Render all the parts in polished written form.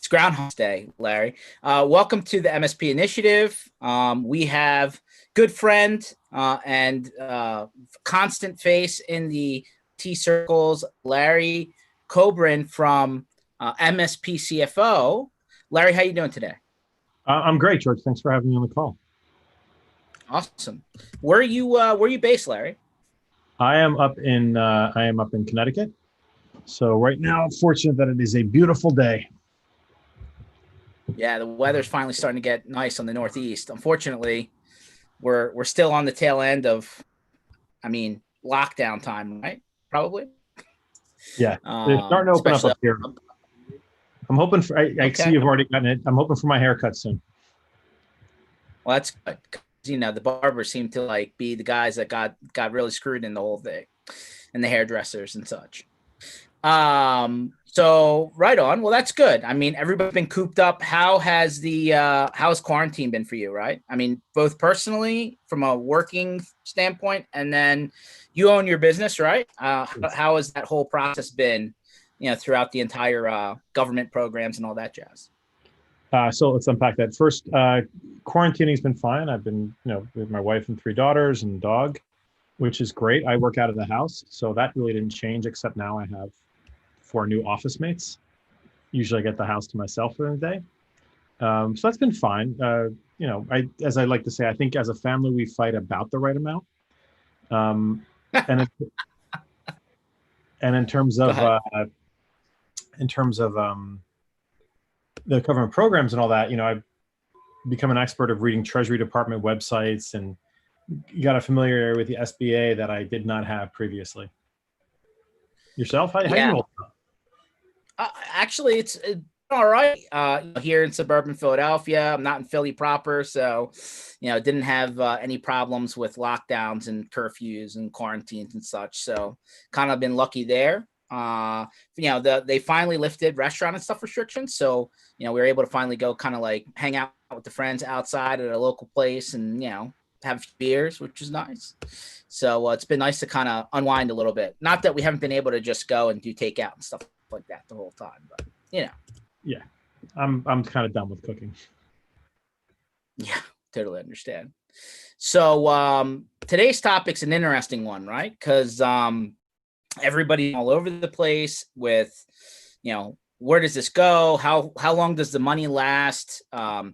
It's Groundhog Day, Larry. Welcome to the MSP initiative. We have good friend and constant face in the T circles, Larry Cobrin from MSP CFO. Larry, how you doing today? I'm great, George. Thanks for having me on the call. Awesome. Where are you based, Larry? I am up in Connecticut. So right now, I'm fortunate that it is a beautiful day. Yeah, the weather's finally starting to get nice on the Northeast. Unfortunately, we're still on the tail end of, lockdown time, right? Probably. Yeah, they're starting to open up Especially here. I'm hoping for. I see okay. you've already gotten it. I'm hoping for my haircut soon. Well, that's good. The barbers seem to be the guys that got really screwed in the whole thing, and the hairdressers and such. So right on. Well, that's good. Everybody's been cooped up. How has quarantine been for you, right? Both personally from a working standpoint, and then you own your business, right? How has that whole process been, throughout the entire government programs and all that jazz? So let's unpack that. First, quarantining's been fine. I've been, with my wife and 3 daughters and dog, which is great. I work out of the house, so that really didn't change, except now I have 4 new office mates. Usually I get the house to myself for the day. So that's been fine. As I like to say, I think as a family, we fight about the right amount. And in terms of the government programs and all that, I've become an expert of reading Treasury Department websites and got a familiarity with the SBA that I did not have previously. Yourself? How you roll? Actually, it's all right. Here in suburban Philadelphia, I'm not in Philly proper, so didn't have any problems with lockdowns and curfews and quarantines and such. So kind of been lucky there. They finally lifted restaurant and stuff restrictions, so we were able to finally go kind of hang out with the friends outside at a local place and have a few beers, which is nice. So it's been nice to kind of unwind a little bit. Not that we haven't been able to just go and do takeout and stuff like that the whole time, but yeah, I'm kind of done with cooking. Yeah, totally understand. So today's topic's an interesting one, right? Because everybody all over the place with where does this go, how long does the money last, how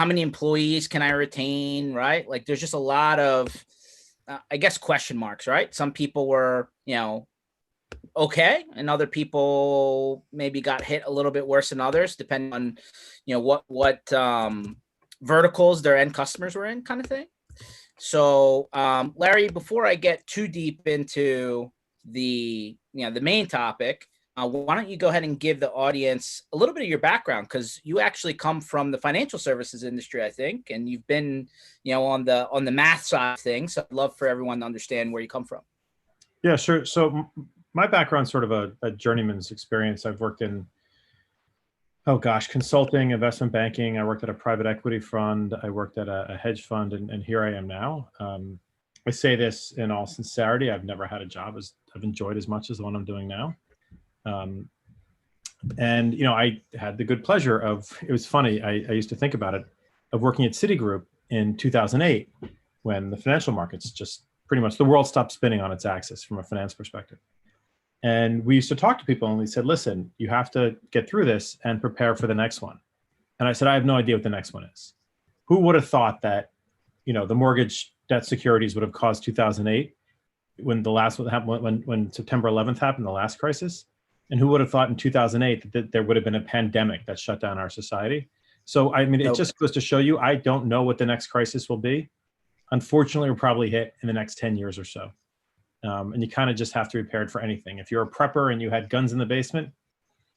many employees can I retain, right? There's just a lot of I guess question marks, right? Some people were okay, and other people maybe got hit a little bit worse than others, depending on what verticals their end customers were in, kind of thing. So Larry, before I get too deep into the main topic, why don't you go ahead and give the audience a little bit of your background, because you actually come from the financial services industry, I think, and you've been on the math side of things. So I'd love for everyone to understand where you come from. Yeah, sure. So my background's sort of a journeyman's experience. I've worked in, consulting, investment banking. I worked at a private equity fund. I worked at a hedge fund, and here I am now. I say this in all sincerity. I've never had a job I've enjoyed as much as the one I'm doing now. I had the good pleasure of, it was funny, I used to think about it, of working at Citigroup in 2008, when the financial markets just pretty much, the world stopped spinning on its axis from a finance perspective. And we used to talk to people and we said, listen, you have to get through this and prepare for the next one. And I said, I have no idea what the next one is. Who would have thought that, the mortgage debt securities would have caused 2008 when the last one happened, when September 11th happened, the last crisis? And who would have thought in 2008 that there would have been a pandemic that shut down our society? So, it just goes to show you, I don't know what the next crisis will be. Unfortunately, we'll probably hit in the next 10 years or so. And you kind of just have to be prepared for anything. If you're a prepper and you had guns in the basement,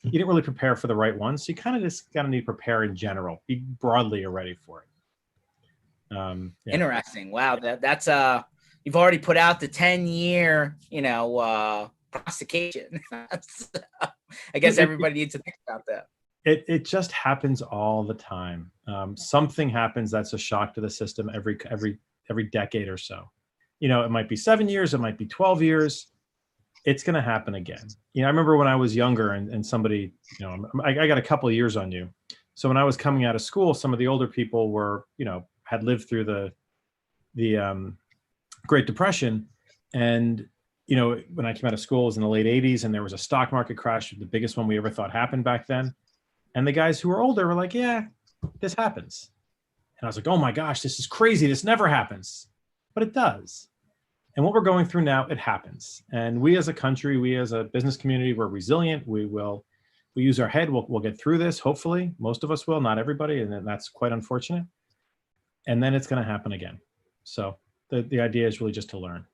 you didn't really prepare for the right ones. So you kind of just got to need to prepare in general. Be broadly ready for it. Yeah. Interesting. Wow. That's you've already put out the 10-year, prosecution. I guess everybody needs to think about that. It just happens all the time. Something happens that's a shock to the system every decade or so. It might be 7 years, it might be 12 years. it's going to happen again. You know, I remember when I was younger and somebody, you know, I got a couple of years on you. So when I was coming out of school, some of the older people were, you know, had lived through the Great Depression. And, you know, when I came out of school, it was in the late 80s, and there was a stock market crash, the biggest one we ever thought happened back then. And the guys who were older were like, yeah, this happens. And I was like, oh my gosh, this is crazy. This never happens. But it does. And what we're going through now, it happens. And we as a country, we as a business community, we're resilient. We use our head. We'll get through this. Hopefully, most of us will, not everybody. And that's quite unfortunate. And then it's going to happen again. So the idea is really just to learn.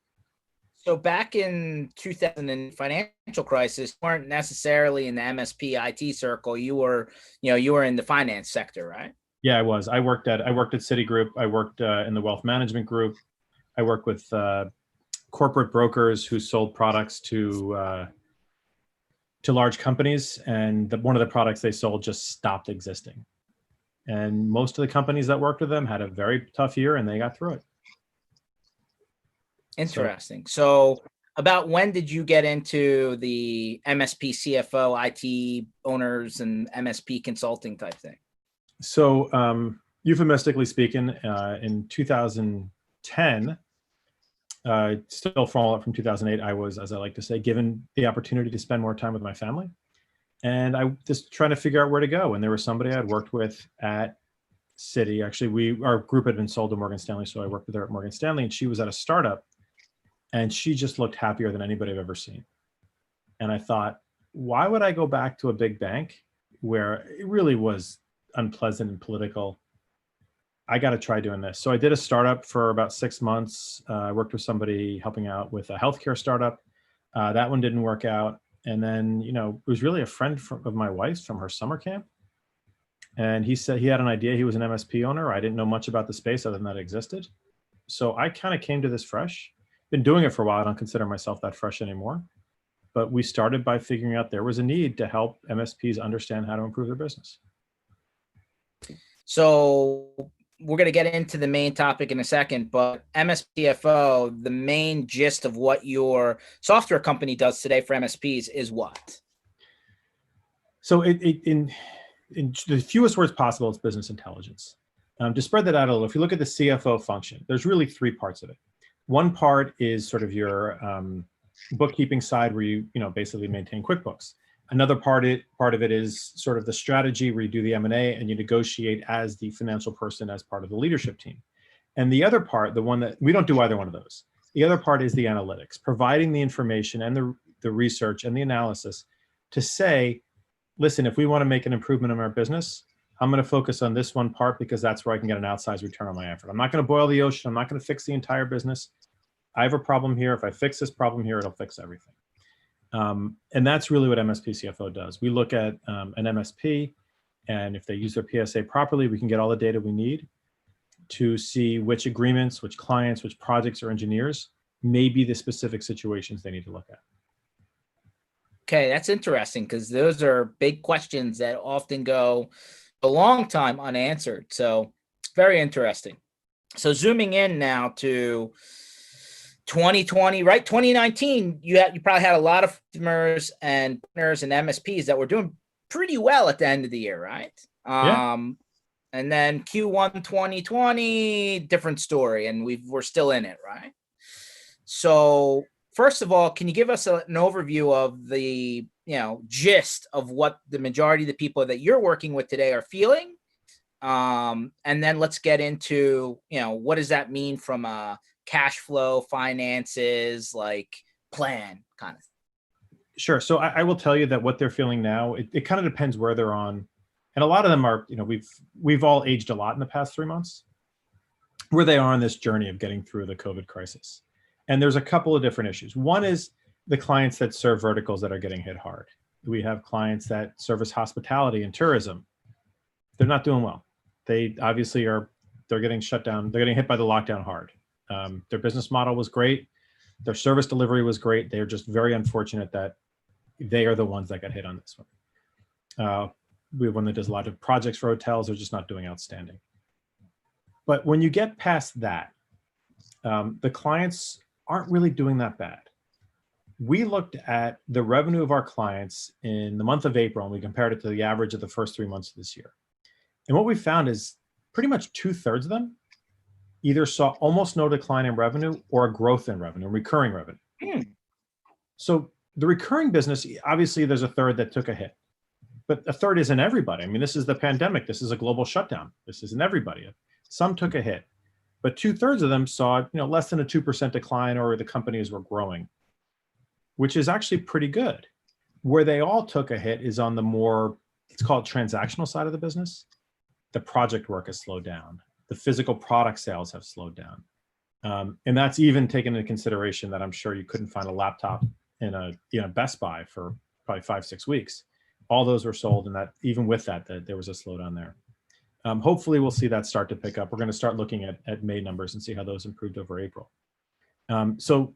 So back in 2000 and financial crisis, you weren't necessarily in the MSP IT circle. You were in the finance sector, right? Yeah, I was. I worked at Citigroup. I worked in the wealth management group. I worked with corporate brokers who sold products to large companies, and one of the products they sold just stopped existing. And most of the companies that worked with them had a very tough year, and they got through it. Interesting. So about when did you get into the MSP CFO, IT owners, and MSP consulting type thing? So euphemistically speaking, in 2010, still following up from 2008, I was, as I like to say, given the opportunity to spend more time with my family. And I just trying to figure out where to go. And there was somebody I'd worked with at Citi. Actually, our group had been sold to Morgan Stanley, so I worked with her at Morgan Stanley, and she was at a startup, and she just looked happier than anybody I've ever seen. And I thought, why would I go back to a big bank where it really was unpleasant and political? I got to try doing this. So I did a startup for about 6 months. I worked with somebody helping out with a healthcare startup. That one didn't work out. And then, you know, it was really a friend of my wife's from her summer camp. And he said he had an idea. He was an MSP owner. I didn't know much about the space other than that it existed. So I kind of came to this fresh. Been doing it for a while. I don't consider myself that fresh anymore. But we started by figuring out there was a need to help MSPs understand how to improve their business. So we're going to get into the main topic in a second, but MSPFO, the main gist of what your software company does today for MSPs is what? So in the fewest words possible, it's business intelligence. To spread that out a little, if you look at the CFO function, there's really 3 parts of it. One part is sort of your bookkeeping side, where you basically maintain QuickBooks. Another part of it is sort of the strategy, where you do the M&A and you negotiate as the financial person as part of the leadership team. And the other part, the one that we don't do either one of those. The other part is the analytics, providing the information and the research and the analysis to say, listen, if we want to make an improvement in our business, I'm going to focus on this one part because that's where I can get an outsized return on my effort. I'm not going to boil the ocean. I'm not going to fix the entire business. I have a problem here. If I fix this problem here, it'll fix everything. And that's really what MSP CFO does. We look at an MSP, and if they use their PSA properly, we can get all the data we need to see which agreements, which clients, which projects or engineers may be the specific situations they need to look at. Okay, that's interesting, because those are big questions that often go a long time unanswered. So very interesting. So zooming in now to 2020, right? 2019, you probably had a lot of customers and partners and MSPs that were doing pretty well at the end of the year, right? Yeah. And then Q1 2020, different story, and we're still in it, right? So first of all, can you give us an overview of the gist of what the majority of the people that you're working with today are feeling? And then let's get into, what does that mean from a cash flow, finances, like plan kind of thing? Sure. So I will tell you that what they're feeling now, it kind of depends where they're on. And a lot of them are, we've all aged a lot in the past 3 months, where they are on this journey of getting through the COVID crisis. And there's a couple of different issues. One is the clients that serve verticals that are getting hit hard. We have clients that service hospitality and tourism. They're not doing well. They obviously they're getting shut down. They're getting hit by the lockdown hard. Their business model was great. Their service delivery was great. They're just very unfortunate that they are the ones that got hit on this one. We have one that does a lot of projects for hotels. They're just not doing outstanding. But when you get past that, the clients aren't really doing that bad. we looked at the revenue of our clients in the month of April, and we compared it to the average of the first 3 months of this year. And what we found is pretty much 2/3 of them either saw almost no decline in revenue or a growth in revenue, recurring revenue. So the recurring business, obviously there's a third that took a hit, but a third isn't everybody. I mean, this is the pandemic. This is a global shutdown. This isn't everybody. Some took a hit, but 2/3 of them saw, less than a 2% decline, or the companies were growing, which is actually pretty good. Where they all took a hit is on the more, let's call it transactional side of the business. The project work has slowed down. The physical product sales have slowed down. And that's even taken into consideration that I'm sure you couldn't find a laptop in a Best Buy for probably 5-6 weeks. All those were sold, and that even with that there was a slowdown there. Hopefully we'll see that start to pick up. We're going to start looking at May numbers and see how those improved over April. So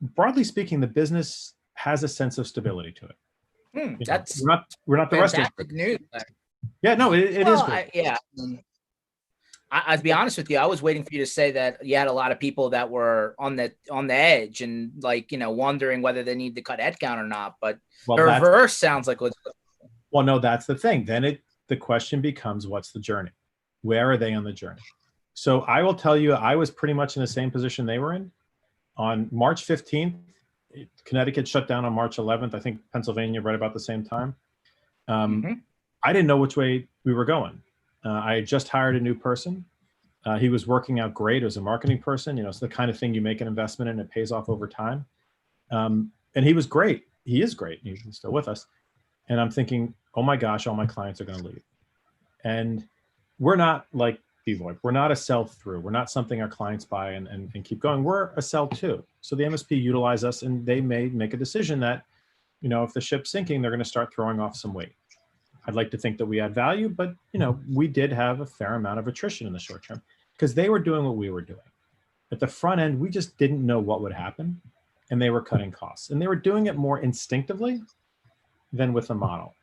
broadly speaking, the business has a sense of stability to it. That's we're not the rest of fantastic news. Yeah, no, it is great. I'll be honest with you. I was waiting for you to say that you had a lot of people that were on the edge and wondering whether they need to cut headcount or not. But the reverse sounds like what's. Well, no, that's the thing. Then the question becomes, what's the journey? Where are they on the journey? So I will tell you, I was pretty much in the same position they were in. On March 15th, Connecticut shut down on March 11th. I think Pennsylvania right about the same time. I didn't know which way we were going. I had just hired a new person. He was working out great as a marketing person. It's the kind of thing you make an investment in, it pays off over time. And he was great. He is great. He's still with us. And I'm thinking, oh my gosh, all my clients are going to leave. And we're not like VoIP. We're not a sell through. We're not something our clients buy and keep going. We're a sell to. So the MSP utilize us, and they may make a decision that, if the ship's sinking, they're going to start throwing off some weight. I'd like to think that we add value, but we did have a fair amount of attrition in the short term because they were doing what we were doing. At the front end, we just didn't know what would happen, and they were cutting costs, and they were doing it more instinctively than with a model.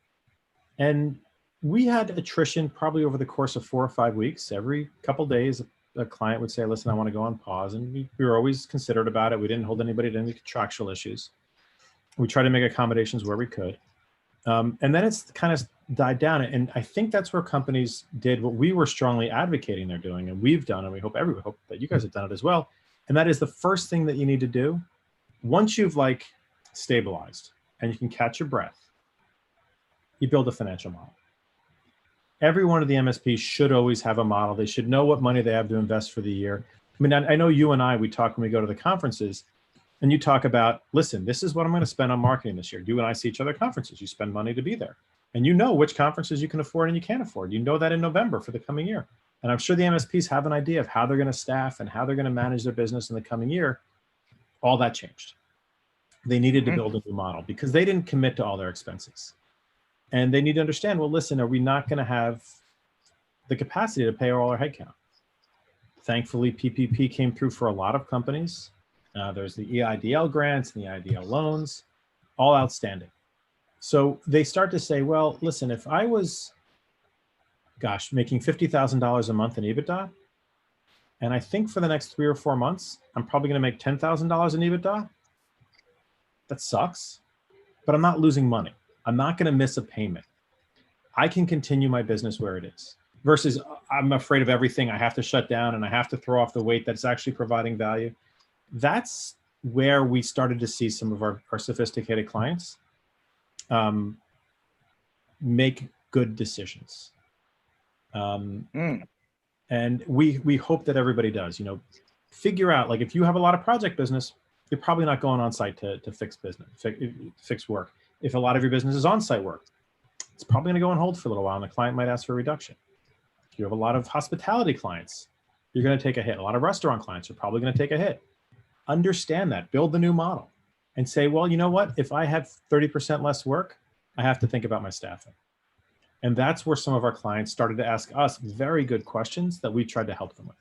And we had attrition probably over the course of 4 or 5 weeks. Every couple of days, a client would say, listen, I want to go on pause. And we were always considerate about it. We didn't hold anybody to any contractual issues. We tried to make accommodations where we could. And then it's kind of died down. And I think that's where companies did what we were strongly advocating they're doing, and we've done, and we hope that you guys have done it as well. And that is the first thing that you need to do once you've stabilized and you can catch your breath. You build a financial model. Every one of the MSPs should always have a model. They should know what money they have to invest for the year. I mean, I know you and I, we talk when we go to the conferences, and you talk about, listen, this is what I'm going to spend on marketing this year. You and I see each other at conferences. You spend money to be there. And you know which conferences you can afford and you can't afford. You know that in November for the coming year. And I'm sure the MSPs have an idea of how they're going to staff and how they're going to manage their business in the coming year. All that changed. They needed to build a new model because they didn't commit to all their expenses. And they need to understand, well, listen, are we not going to have the capacity to pay all our headcount? Thankfully, PPP came through for a lot of companies. There's the EIDL grants and the EIDL loans, all outstanding. So they start to say, well, listen, if I was, making $50,000 a month in EBITDA, and I think for the next 3 or 4 months, I'm probably going to make $10,000 in EBITDA. That sucks, but I'm not losing money. I'm not going to miss a payment. I can continue my business where it is versus I'm afraid of everything. I have to shut down and I have to throw off the weight that's actually providing value. That's where we started to see some of our sophisticated clients make good decisions. And we hope that everybody does, figure out, if you have a lot of project business, you're probably not going on site to fix business, fix work. If a lot of your business is on-site work, it's probably going to go on hold for a little while and the client might ask for a reduction. If you have a lot of hospitality clients, you're going to take a hit. A lot of restaurant clients are probably going to take a hit. Understand that, build the new model and say, well, you know what? If I have 30% less work, I have to think about my staffing. And that's where some of our clients started to ask us very good questions that we tried to help them with.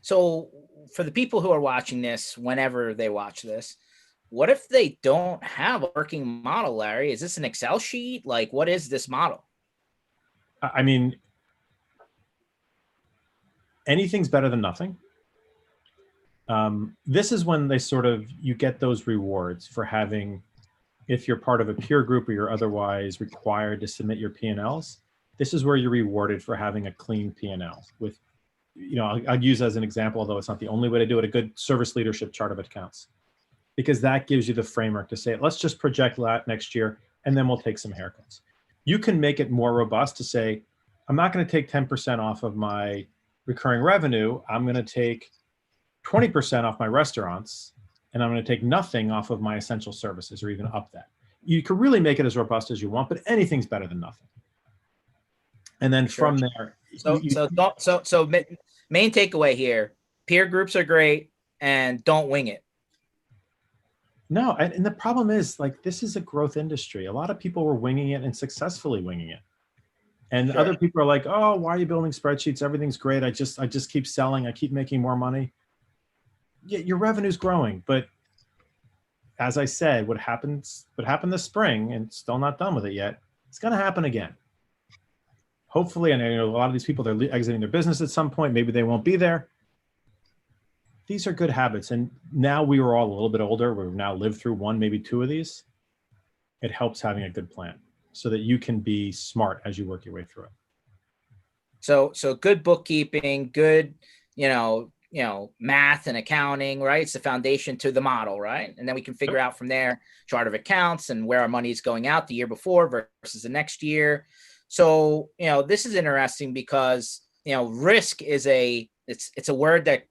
So for the people who are watching this, whenever they watch this, what if they don't have a working model, Larry? Is this an Excel sheet? What is this model? I mean, anything's better than nothing. This is when you get those rewards for having, if you're part of a peer group or you're otherwise required to submit your P&Ls, this is where you're rewarded for having a clean P&L with, I'll use as an example, although it's not the only way to do it, a good service leadership chart of accounts, because that gives you the framework to say, let's just project that next year, and then we'll take some haircuts. You can make it more robust to say, I'm not going to take 10% off of my recurring revenue. I'm going to take 20% off my restaurants, and I'm going to take nothing off of my essential services, or even up that. You can really make it as robust as you want, but anything's better than nothing. And then from there, main takeaway here: peer groups are great, and don't wing it. No, and the problem is, like, this is a growth industry. A lot of people were winging it and successfully winging it. And other people are like, oh, why are you building spreadsheets? Everything's great. I just keep selling. I keep making more money. Yeah, your revenue's growing. But as I said, what happened this spring, and still not done with it yet, it's going to happen again. Hopefully, and a lot of these people, they're exiting their business at some point. Maybe they won't be there. These are good habits. And now we were all a little bit older. We've now lived through one, maybe two of these. It helps having a good plan so that you can be smart as you work your way through it. So good bookkeeping, good, math and accounting, right? It's the foundation to the model, right? And then we can figure out from there chart of accounts and where our money is going out the year before versus the next year. So, this is interesting because, risk is it's a word that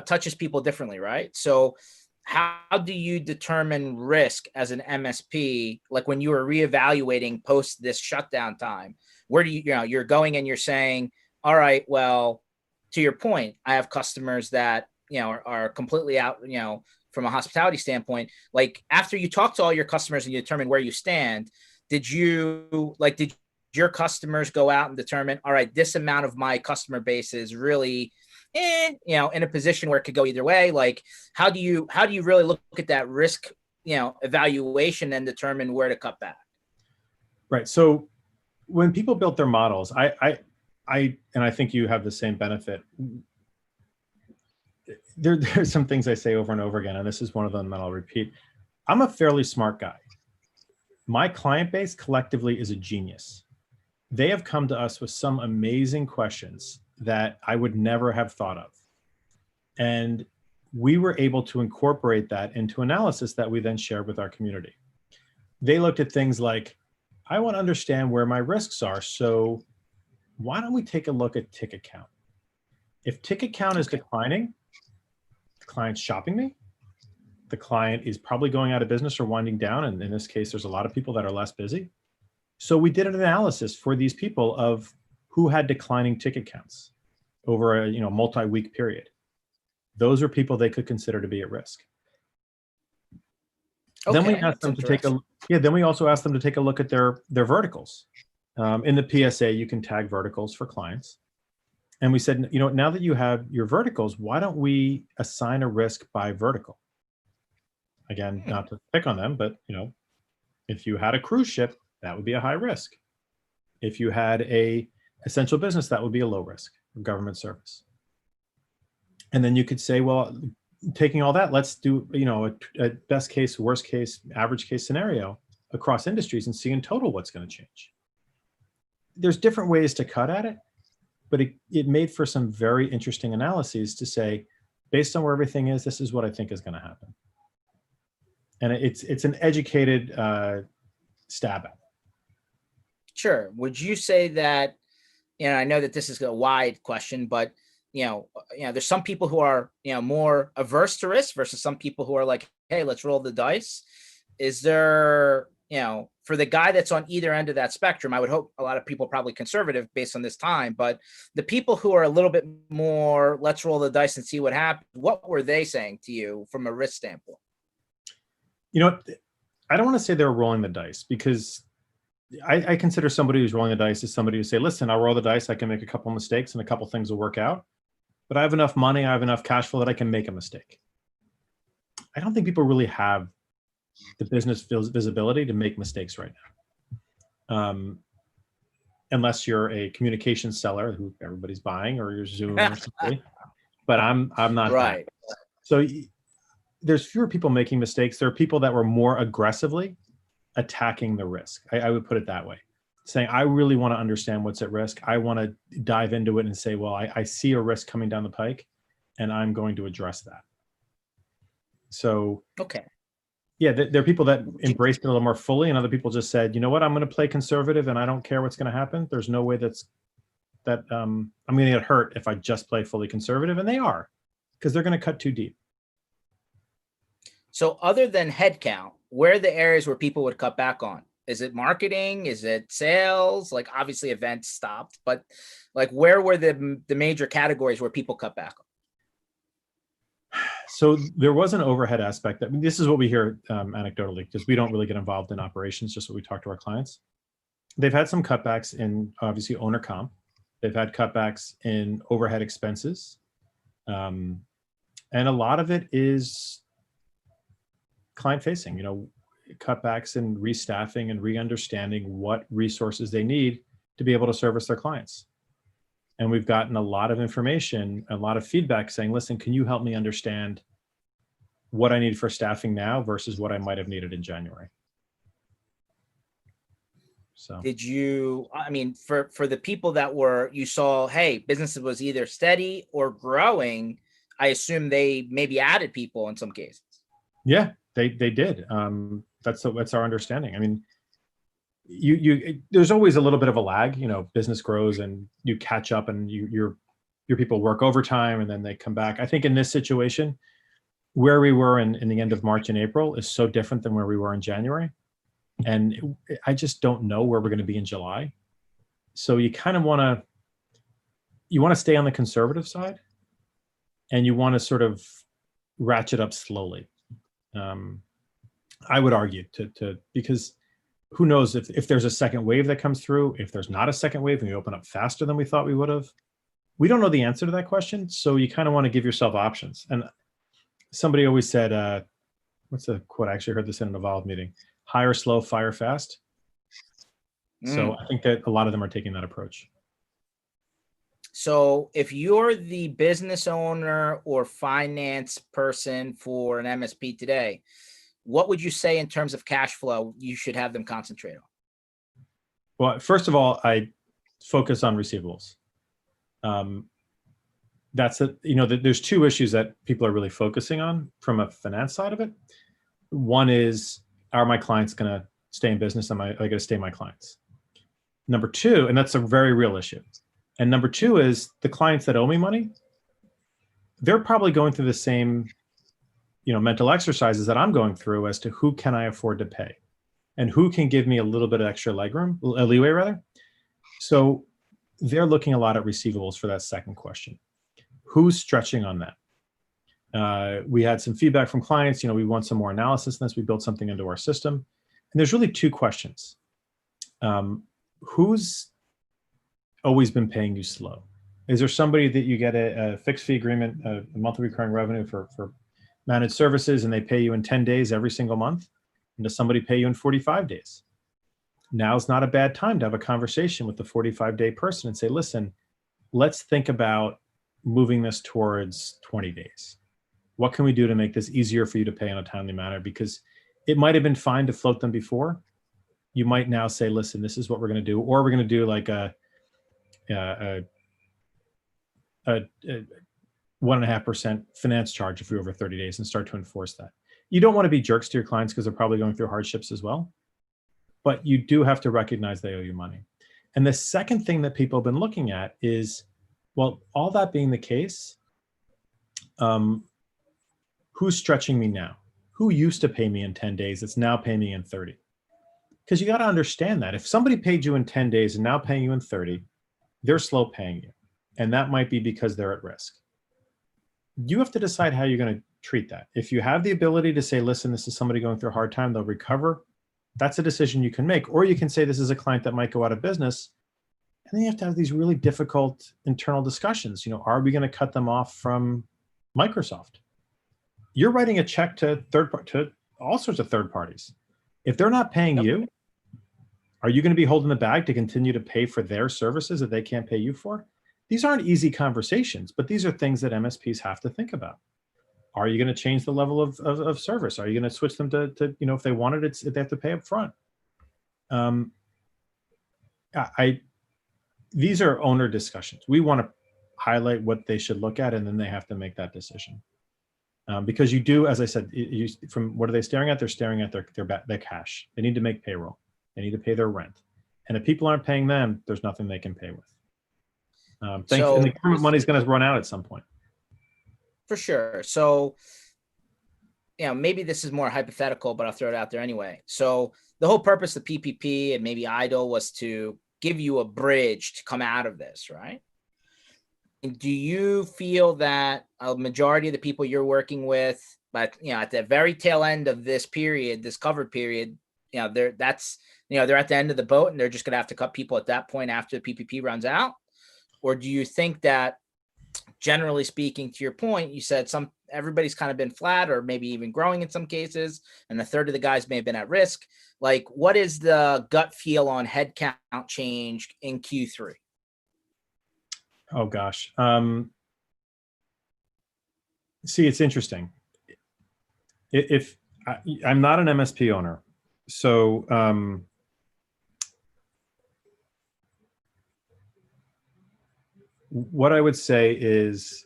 touches people differently, right? So how do you determine risk as an MSP? Like when you were reevaluating post this shutdown time, where do you're going and you're saying, all right, well, to your point, I have customers that, are completely out, from a hospitality standpoint. Like after you talk to all your customers and you determine where you stand, did your customers go out and determine, all right, this amount of my customer base is really, in a position where it could go either way? Like, how do you really look at that risk, evaluation and determine where to cut back? Right. So when people built their models, I think you have the same benefit. There's some things I say over and over again, and this is one of them that I'll repeat. I'm a fairly smart guy. My client base collectively is a genius. They have come to us with some amazing questions that I would never have thought of. And we were able to incorporate that into analysis that we then shared with our community. They looked at things like, I want to understand where my risks are. So why don't we take a look at ticket count? If ticket count is declining, the client's shopping me. The client is probably going out of business or winding down. And in this case, there's a lot of people that are less busy. So we did an analysis for these people of who had declining ticket counts over a multi-week period. Those are people they could consider to be at risk. Okay, then we asked them to take then we also asked them to take a look at their verticals. In the PSA, you can tag verticals for clients. And we said, now that you have your verticals, why don't we assign a risk by vertical? Again, not to pick on them, but if you had a cruise ship, that would be a high risk. If you had a essential business, that would be a low risk of government service. And then you could say, well, taking all that, let's do a best case, worst case, average case scenario across industries and see in total what's going to change. There's different ways to cut at it, but it made for some very interesting analyses to say, based on where everything is, this is what I think is going to happen. And it's an educated stab at it. Sure. Would you say that, I know that this is a wide question, but, there's some people who are, more averse to risk versus some people who are like, hey, let's roll the dice. Is there, for the guy that's on either end of that spectrum, I would hope a lot of people are probably conservative based on this time, but the people who are a little bit more, let's roll the dice and see what happens, what were they saying to you from a risk standpoint? I don't want to say they're rolling the dice, because I consider somebody who's rolling the dice as somebody who say, listen, I'll roll the dice. I can make a couple mistakes and a couple things will work out, but I have enough money. I have enough cash flow that I can make a mistake. I don't think people really have the business visibility to make mistakes right now. Unless you're a communications seller who everybody's buying, or you're Zoom or something. But I'm not right. So there's fewer people making mistakes. There are people that were more aggressively attacking the risk. I would put it that way, saying, I really want to understand what's at risk. I want to dive into it and say, well, I see a risk coming down the pike and I'm going to address that. So, Okay. yeah, there are people that embraced it a little more fully, and other people just said, you know what, I'm going to play conservative and I don't care what's going to happen. There's no way that I'm going to get hurt if I just play fully conservative. And they are, because they're going to cut too deep. So other than headcount, where are the areas where people would cut back on? Is it marketing? Is it sales? Like obviously events stopped, but like where were the major categories where people cut back on? So there was an overhead aspect. I mean, this is what we hear anecdotally, because we don't really get involved in operations, just what we talk to our clients. They've had some cutbacks in obviously owner comp. They've had cutbacks in overhead expenses. And a lot of it is client facing, cutbacks and restaffing and re-understanding what resources they need to be able to service their clients. And we've gotten a lot of information, a lot of feedback saying, listen, can you help me understand what I need for staffing now versus what I might have needed in January? So Did you, I mean, for the people that you saw, hey, business was either steady or growing, I assume they maybe added people in some cases. Yeah, they did. That's our understanding. I mean, there's always a little bit of a lag, business grows and you catch up and your people work overtime and then they come back. I think in this situation, where we were in the end of March and April is so different than where we were in January. And I just don't know where we're going to be in July. So you kind of want to stay on the conservative side and you want to sort of ratchet up slowly. I would argue because who knows if there's a second wave that comes through, if there's not a second wave and we open up faster than we thought we would have. We don't know the answer to that question. So you kind of want to give yourself options. And somebody always said, what's the quote? I actually heard this in an Evolve meeting: hire slow, fire fast. So I think that a lot of them are taking that approach. So if you're the business owner or finance person for an MSP today, what would you say in terms of cash flow you should have them concentrate on? Well, first of all, I focus on receivables. There's two issues that people are really focusing on from a finance side of it. One is, are my clients going to stay in business? Are they going to stay my clients? Number two, and that's a very real issue. And number two is the clients that owe me money, they're probably going through the same, mental exercises that I'm going through as to who can I afford to pay and who can give me a little bit of extra leeway rather. So they're looking a lot at receivables for that second question. Who's stretching on that? We had some feedback from clients, we want some more analysis in this. We built something into our system. And there's really two questions. Who's always been paying you slow? Is there somebody that you get a fixed fee agreement, a monthly recurring revenue for managed services, and they pay you in 10 days every single month? And does somebody pay you in 45 days? Now's not a bad time to have a conversation with the 45-day person and say, listen, let's think about moving this towards 20 days. What can we do to make this easier for you to pay in a timely manner? Because it might have been fine to float them before. You might now say, listen, this is what we're going to do. Or we're going to do like a 1.5% finance charge if you're over 30 days and start to enforce that. You don't want to be jerks to your clients because they're probably going through hardships as well. But you do have to recognize they owe you money. And the second thing that people have been looking at is, well, all that being the case, who's stretching me now? Who used to pay me in 10 days that's now paying me in 30? Because you got to understand that if somebody paid you in 10 days and now paying you in 30, they're slow paying you. And that might be because they're at risk. You have to decide how you're going to treat that. If you have the ability to say, listen, this is somebody going through a hard time, they'll recover, that's a decision you can make. Or you can say, this is a client that might go out of business. And then you have to have these really difficult internal discussions. Are we going to cut them off from Microsoft? You're writing a check to all sorts of third parties. If they're not paying you, are you going to be holding the bag to continue to pay for their services that they can't pay you for? These aren't easy conversations, but these are things that MSPs have to think about. Are you going to change the level of service? Are you going to switch them to if they wanted it, they have to pay up front? These are owner discussions. We want to highlight what they should look at, and then they have to make that decision. Because you do, as I said, from what are they staring at? They're staring at their cash. They need to make payroll. They need to pay their rent. And if people aren't paying them, there's nothing they can pay with. And the government money is going to run out at some point. For sure. So, maybe this is more hypothetical, but I'll throw it out there anyway. So the whole purpose of PPP and maybe IDLE was to give you a bridge to come out of this, right? And do you feel that a majority of the people you're working with, but at the very tail end of this period, this covered period, they're at the end of the boat and they're just going to have to cut people at that point after the PPP runs out? Or do you think that, generally speaking, to your point, you said everybody's kind of been flat or maybe even growing in some cases, and a third of the guys may have been at risk? Like, what is the gut feel on headcount change in Q3? Oh gosh. See, it's interesting. If I'm not an MSP owner, so what I would say is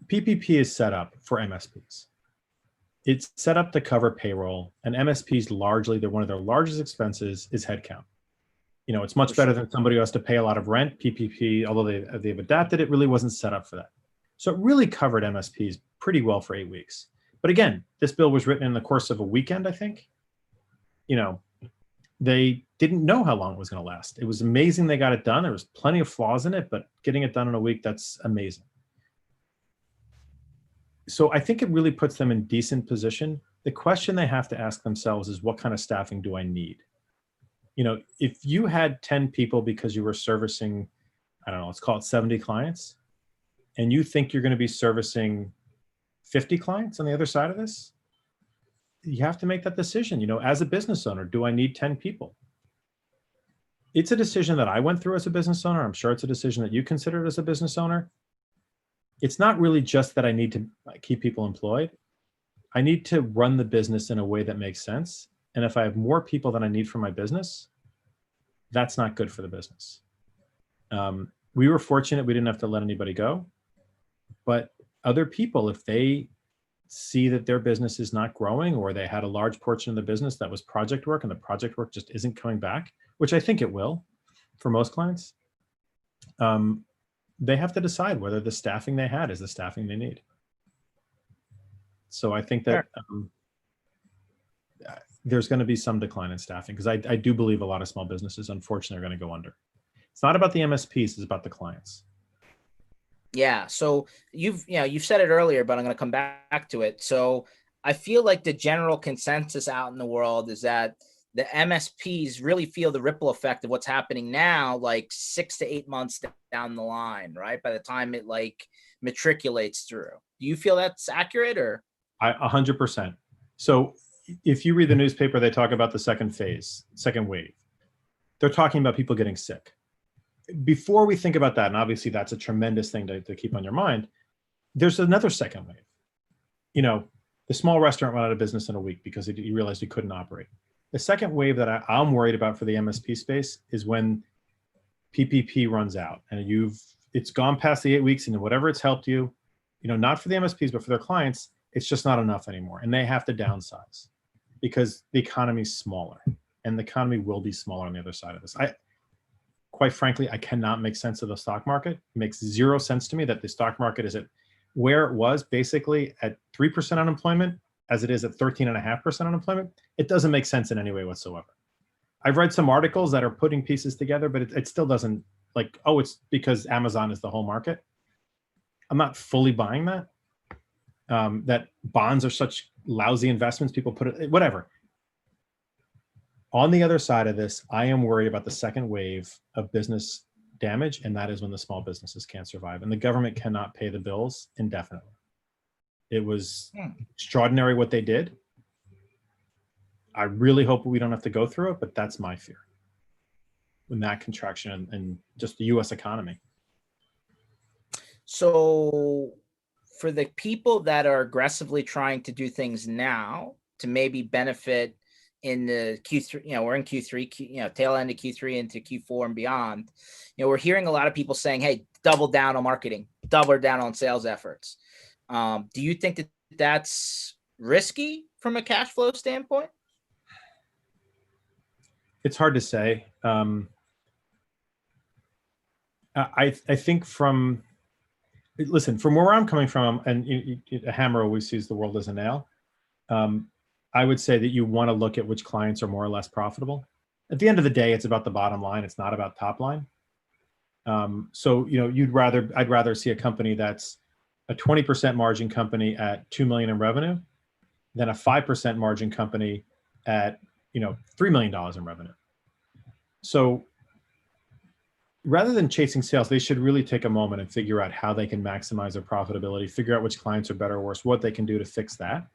PPP is set up for MSPs. It's set up to cover payroll, and MSPs largely, one of their largest expenses is headcount. It's much better than somebody who has to pay a lot of rent. PPP, although they've adapted, it really wasn't set up for that. So it really covered MSPs pretty well for 8 weeks. But again, this bill was written in the course of a weekend, I think. They didn't know how long it was going to last. It was amazing they got it done. There was plenty of flaws in it, but getting it done in a week, that's amazing. So I think it really puts them in decent position. The question they have to ask themselves is, what kind of staffing do I need? If you had 10 people because you were servicing, I don't know, let's call it 70 clients, and you think you're going to be servicing 50 clients on the other side of this, you have to make that decision. As a business owner, do I need 10 people? It's a decision that I went through as a business owner. I'm sure it's a decision that you considered as a business owner. It's not really just that I need to keep people employed. I need to run the business in a way that makes sense. And if I have more people than I need for my business, that's not good for the business. We were fortunate we didn't have to let anybody go. But other people, if they see that their business is not growing, or they had a large portion of the business that was project work and the project work just isn't coming back, which I think it will for most clients, they have to decide whether the staffing they had is the staffing they need. So I think that there's going to be some decline in staffing, because I do believe a lot of small businesses, unfortunately, are going to go under. It's not about the MSPs, it's about the clients. Yeah. So you've said it earlier, but I'm going to come back to it. So I feel like the general consensus out in the world is that the MSPs really feel the ripple effect of what's happening now, like 6 to 8 months down the line, right? By the time it matriculates through. Do you feel that's accurate, or? 100%. So if you read the newspaper, they talk about the second wave. They're talking about people getting sick. Before we think about that, and obviously that's a tremendous thing to keep on your mind, there's another second wave. The small restaurant went out of business in a week because he realized he couldn't operate. The second wave that I'm worried about for the MSP space is when PPP runs out and it's gone past the 8 weeks, and whatever it's helped you, not for the MSPs, but for their clients, it's just not enough anymore. And they have to downsize because the economy's smaller, and the economy will be smaller on the other side of this. Quite frankly, I cannot make sense of the stock market. It makes zero sense to me that the stock market is at where it was, basically at 3% unemployment, as it is at 13.5% unemployment. It doesn't make sense in any way whatsoever. I've read some articles that are putting pieces together, but it still doesn't, it's because Amazon is the whole market. I'm not fully buying that. That bonds are such lousy investments, people put it, whatever. On the other side of this, I am worried about the second wave of business damage, and that is when the small businesses can't survive, and the government cannot pay the bills indefinitely. It was extraordinary what they did. I really hope we don't have to go through it, but that's my fear. When that contraction and just the U.S. economy. So for the people that are aggressively trying to do things now to maybe benefit in the Q3, we're in Q3, tail end of Q3 into Q4 and beyond, we're hearing a lot of people saying, hey, double down on marketing, double down on sales efforts. Do you think that that's risky from a cash flow standpoint? It's hard to say. I think from where I'm coming from, and a hammer always sees the world as a nail. I would say that you want to look at which clients are more or less profitable. At the end of the day, it's about the bottom line. It's not about top line. So I'd rather see a company that's a 20% margin company at 2 million in revenue than a 5% margin company at $3 million in revenue. So rather than chasing sales, they should really take a moment and figure out how they can maximize their profitability, figure out which clients are better or worse, what they can do to fix that.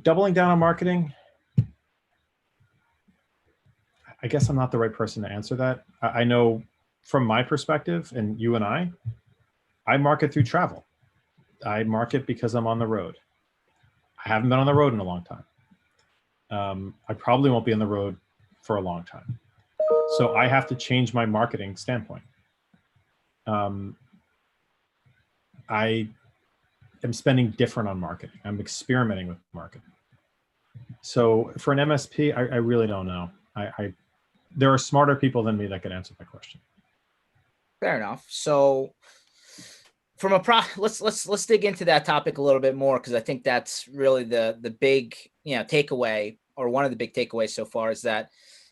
Doubling down on marketing, I guess I'm not the right person to answer that. I know from my perspective, and you and I market through travel. I market because I'm on the road. I haven't been on the road in a long time. I probably won't be on the road for a long time. So I have to change my marketing standpoint. I am spending different on marketing. I'm experimenting with marketing. So for an MSP, I really don't know. There are smarter people than me that could answer that question. Fair enough. So from let's dig into that topic a little bit more, because I think that's really the big takeaway, or one of the big takeaways so far, is that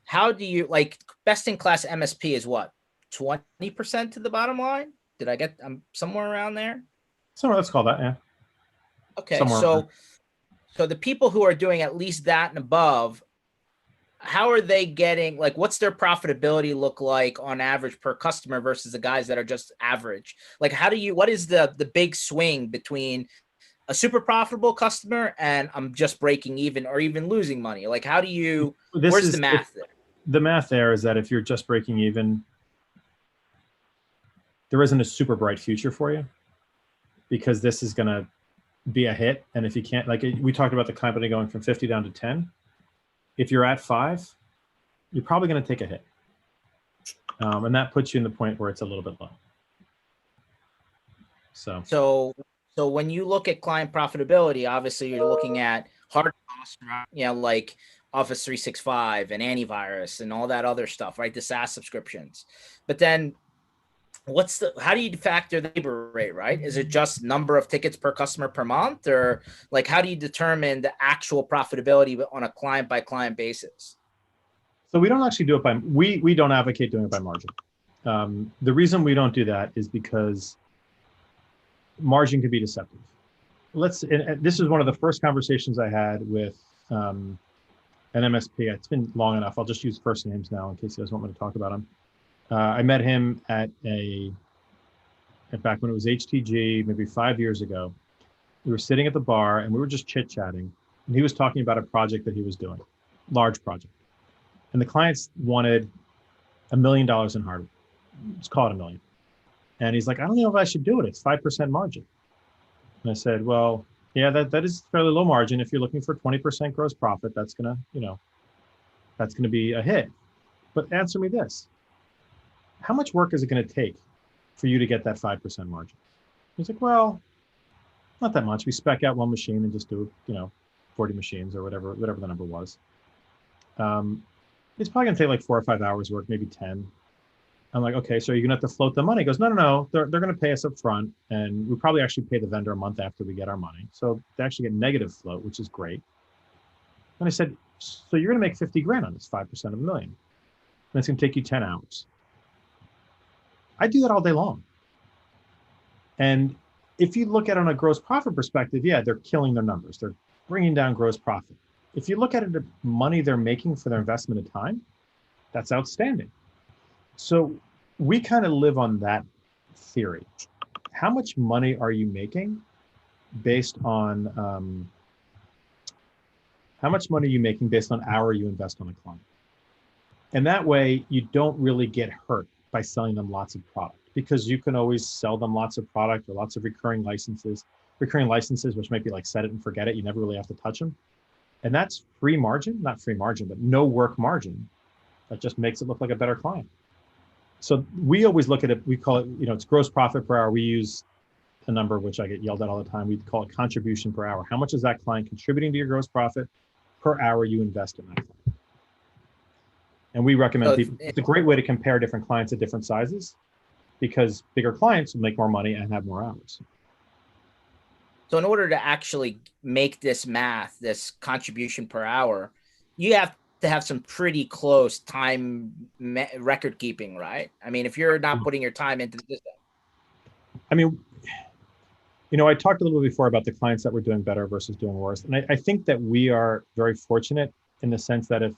how do you, like, best in class MSP is what, 20% to the bottom line? I'm somewhere around there. So let's call that, yeah. Okay, so the people who are doing at least that and above, how are they getting, like, what's their profitability look like on average per customer versus the guys that are just average? Like, what is the big swing between a super profitable customer and I'm just breaking even or even losing money? Like, where's the math there? The math there is that if you're just breaking even, there isn't a super bright future for you, because this is going to be a hit. And if you can't, like we talked about the company going from 50 down to 10, if you're at 5, you're probably going to take a hit. And that puts you in the point where it's a little bit low. So when you look at client profitability, obviously you're looking at hard costs, like Office 365 and antivirus and all that other stuff, right? The SaaS subscriptions. But then how do you factor the labor rate, right? Is it just number of tickets per customer per month, or like, how do you determine the actual profitability on a client by client basis? So we don't actually do it we don't advocate doing it by margin. The reason we don't do that is because margin can be deceptive. This is one of the first conversations I had with an MSP. It's been long enough. I'll just use first names now in case you guys want me to talk about him. I met him back when it was HTG, maybe 5 years ago. We were sitting at the bar and we were just chit-chatting, and he was talking about a project that he was doing, large project. And the clients wanted $1 million in hardware. Let's call it $1 million. And he's like, I don't know if I should do it. It's 5% margin. And I said, well, yeah, that is fairly low margin. If you're looking for 20% gross profit, that's gonna be a hit. But answer me this: how much work is it going to take for you to get that 5% margin? He's like, well, not that much. We spec out one machine and just do, 40 machines or whatever the number was. It's probably going to take like 4 or 5 hours work, maybe 10. I'm like, okay, so you're going to have to float the money. He goes, no. They're going to pay us up front, and we probably actually pay the vendor a month after we get our money. So they actually get negative float, which is great. And I said, so you're going to make 50 grand on this 5% of $1 million. And it's going to take you 10 hours. I do that all day long. And if you look at it on a gross profit perspective, yeah, they're killing their numbers. They're bringing down gross profit. If you look at it, the money they're making for their investment of time, that's outstanding. So we kind of live on that theory. How much money are you making based on hour you invest on a client? And that way you don't really get hurt by selling them lots of product. because you can always sell them lots of product or lots of recurring licenses, which might be like set it and forget it. You never really have to touch them. And that's free margin, not free margin, but no work margin. That just makes it look like a better client. So we always look at it, we call it, it's gross profit per hour. We use a number which I get yelled at all the time. We call it contribution per hour. How much is that client contributing to your gross profit per hour you invest in that client? And we recommend people, it's a great way to compare different clients at different sizes, because bigger clients will make more money and have more hours. So in order to actually make this math, this contribution per hour, you have to have some pretty close time record keeping, right? I mean, if you're not putting your time into the system. I mean, I talked a little bit before about the clients that were doing better versus doing worse. And I think that we are very fortunate in the sense that if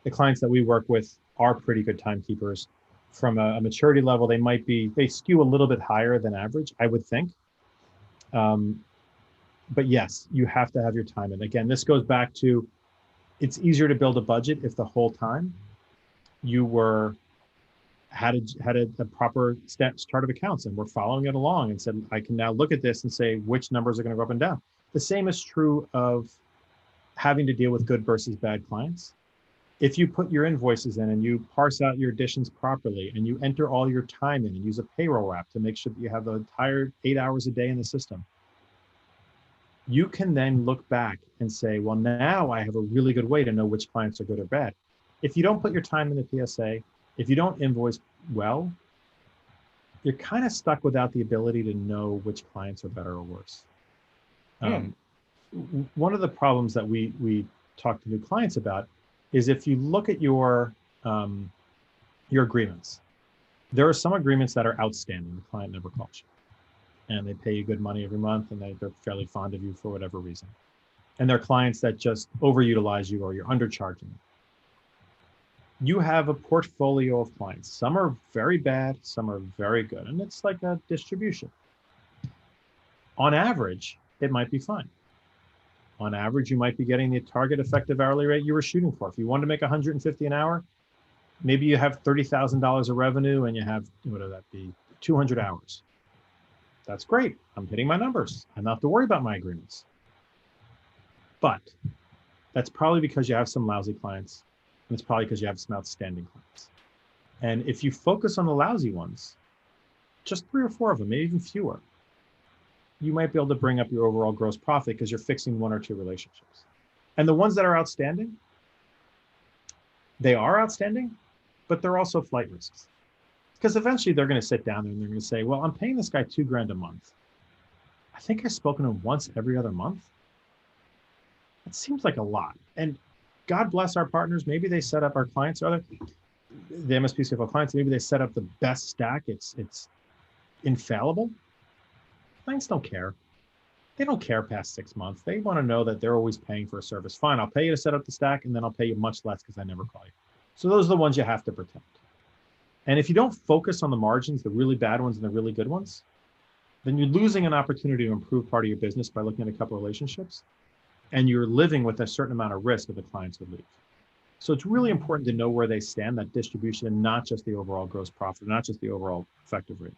the clients that we work with are pretty good timekeepers, from a maturity level, they skew a little bit higher than average, I would think. But yes, you have to have your time. And again, this goes back to, it's easier to build a budget if the whole time you had a proper chart of accounts and we're following it along and said, I can now look at this and say which numbers are going to go up and down. The same is true of having to deal with good versus bad clients. If you put your invoices in and you parse out your additions properly and you enter all your time in and use a payroll wrap to make sure that you have the entire 8 hours a day in the system, you can then look back and say, well, now I have a really good way to know which clients are good or bad. If you don't put your time in the PSA, if you don't invoice well, you're kind of stuck without the ability to know which clients are better or worse. One of the problems that we talk to new clients about is if you look at your agreements, there are some agreements that are outstanding. The client never calls you, and they pay you good money every month, and they're fairly fond of you for whatever reason. And they're clients that just overutilize you or you're undercharging them. You have a portfolio of clients. Some are very bad, some are very good, and it's like a distribution. On average, it might be fine. On average, you might be getting the target effective hourly rate you were shooting for. If you want to make $150 an hour, maybe you have $30,000 of revenue and you have, what would that be, 200 hours. That's great. I'm hitting my numbers. I don't have to worry about my agreements. But that's probably because you have some lousy clients. And it's probably because you have some outstanding clients. And if you focus on the lousy ones, just 3 or 4 of them, maybe even fewer, you might be able to bring up your overall gross profit because you're fixing 1 or 2 relationships. And the ones that are outstanding, they are outstanding, but they're also flight risks. Because eventually they're going to sit down and they're going to say, well, I'm paying this guy $2,000 a month. I think I've spoken to him once every other month. That seems like a lot. And God bless our partners. Maybe they set up our clients, or the MSP CFO clients, maybe they set up the best stack. It's infallible. Clients don't care. They don't care past 6 months. They want to know that they're always paying for a service. Fine, I'll pay you to set up the stack, and then I'll pay you much less because I never call you. So those are the ones you have to protect. And if you don't focus on the margins, the really bad ones and the really good ones, then you're losing an opportunity to improve part of your business by looking at a couple of relationships. And you're living with a certain amount of risk that the clients would leave. So it's really important to know where they stand, that distribution, and not just the overall gross profit, not just the overall effective rate.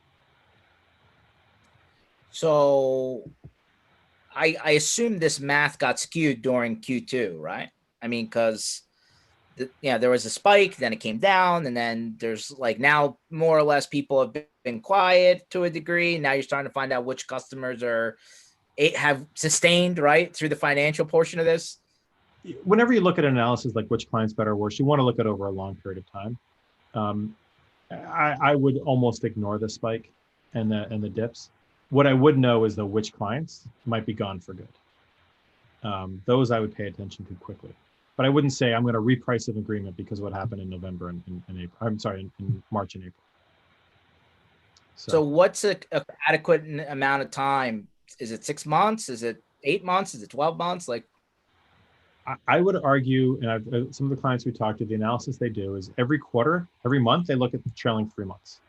So I assume this math got skewed during Q2, right? I mean, because there was a spike, then it came down, and then there's like now more or less people have been quiet to a degree. Now you're starting to find out which customers have sustained right through the financial portion of this. Whenever you look at an analysis like which client's better or worse, you want to look at over a long period of time. I would almost ignore the spike and the dips. What I would know is which clients might be gone for good. Those I would pay attention to quickly. But I wouldn't say I'm going to reprice an agreement because of what happened in November and April. I'm sorry, in March and April. So what's a adequate amount of time? Is it 6 months? Is it 8 months? Is it 12 months? Like, I would argue, and some of the clients we talked to, the analysis they do is every quarter, every month, they look at the trailing 3 months.